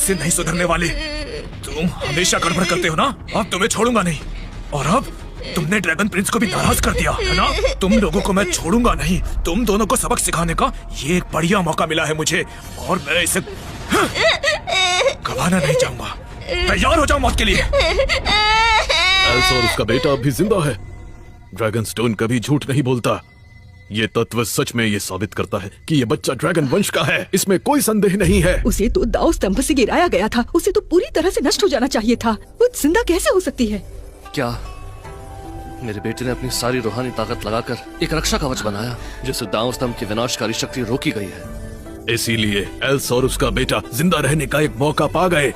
ऐसे नहीं सुधरने वाले। तुम हमेशा गड़बड़ करते हो ना, अब तुम्हें छोड़ूंगा नहीं। और अब तुमने ड्रैगन प्रिंस को भी नाराज कर दिया है ना। तुम लोगों को मैं छोड़ूंगा नहीं। तुम दोनों को सबक सिखाने का ये एक बढ़िया मौका मिला है मुझे, और मैं इसे गवाना नहीं चाहूंगा। तैयार हो जाओ मौत के लिए। एल्सा और उसका बेटा अब भी जिंदा है। ड्रैगन स्टोन कभी झूठ नहीं बोलता। ये तत्व सच में ये साबित करता है कि ये बच्चा ड्रैगन वंश का है, इसमें कोई संदेह नहीं है। उसे तो दाव स्तंभ से गिराया गया था, उसे तो पूरी तरह से नष्ट हो जाना चाहिए था। वो जिंदा कैसे हो सकती है? क्या मेरे बेटे ने अपनी सारी रूहानी ताकत लगाकर एक रक्षा कवच बनाया जिससे दाव स्तंभ की विनाशकारी शक्ति रोकी गई है। इसीलिए एल्सा और उसका बेटा जिंदा रहने का एक मौका पा गए,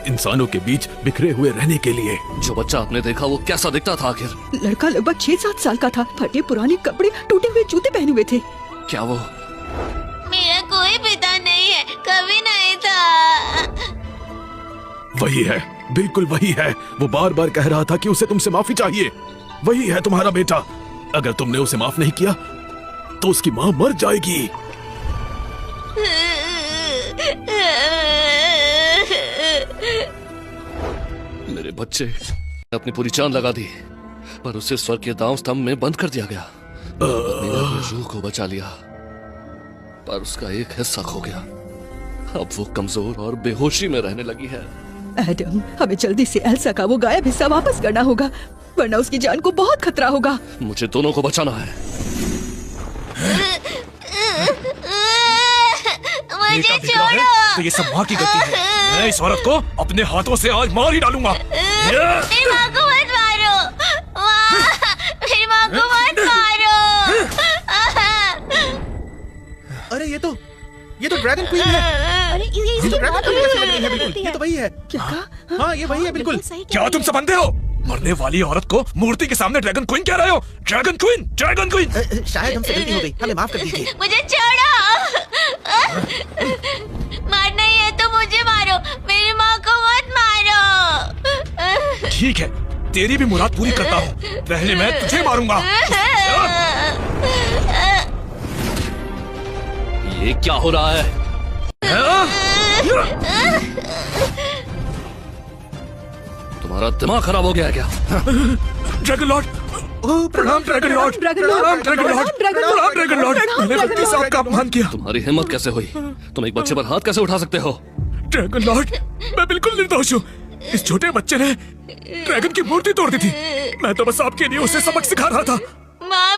इंसानों के बीच बिखरे हुए रहने के लिए। जो बच्चा आपने देखा वो कैसा दिखता था आखिर? लड़का लगभग 6-7 साल का था, फटे पुराने कपड़े, टूटे हुए जूते पहने हुए थे। क्या वो? मेरा कोई पिता नहीं है, कभी नहीं था। वही है, बिल्कुल वही है। वो बार बार कह रहा था कि उसे तुमसे माफी चाहिए। वही है तुम्हारा बेटा। अगर तुमने उसे माफ नहीं किया तो उसकी माँ मर जाएगी। मेरे बच्चे ने अपनी पूरी जान लगा दी, पर उसे स्वर्ग के दाव स्तंभ में बंद कर दिया गया। मैंने अपनी रूह को बचा लिया, पर उसका एक हिस्सा खो गया। अब वो कमजोर और बेहोशी में रहने लगी है। एडम, हमें जल्दी से एल्सा का वो गायब हिस्सा वापस करना होगा, वरना उसकी जान को बहुत खतरा होगा। मुझे दोनों को बचाना है। मुझे बेटा बिगड़ा है तो ये सब माँ की गलती है। मैं इस औरत को अपने हाथों से आज मार ही डालूंगा। मेरी माँ को मत मारो, मेरी माँ को मत मारो। अरे ये तो ड्रैगन क्वीन है। अरे ये तो ड्रैगन क्वीन जैसे लग रही है बिल्कुल। ये तो वही है। क्या कहा? हाँ ये वही है बिल्कुल। क्या तुम सब अंधे हो? मरने वाली औरत को मूर्ति के सामने ड्रैगन क्वीन कह रहे हो? Dragon queen, dragon queen. शायद हमसे गलती हो गई, हमें माफ कर दीजिए। मुझे छोड़ो। मारना ही है तो मुझे मारो, मेरी माँ को मत मारो। ठीक है, तेरी भी मुराद पूरी करता हूँ। पहले मैं तुझे मारूंगा। ये क्या हो रहा है? तुम्हारा दिमाग खराब हो गया है क्या? ड्रैगन लॉर्ड, प्रणाम ड्रैगन लॉर्ड, ड्रैगन लॉर्ड, प्रणाम ड्रैगन लॉर्ड, प्रणाम ड्रैगन लॉर्ड। मैंने गलती से आपका अपमान किया। तुम्हारी हिम्मत कैसे हुई? तुम एक बच्चे पर हाथ कैसे उठा सकते हो? ड्रैगन लॉर्ड, मैं बिल्कुल निर्दोष हूँ। इस छोटे बच्चे ने ड्रैगन की मूर्ति तोड़ दी थी। मैं तो बस आपके लिए उसे सबक सिखा रहा था। माँ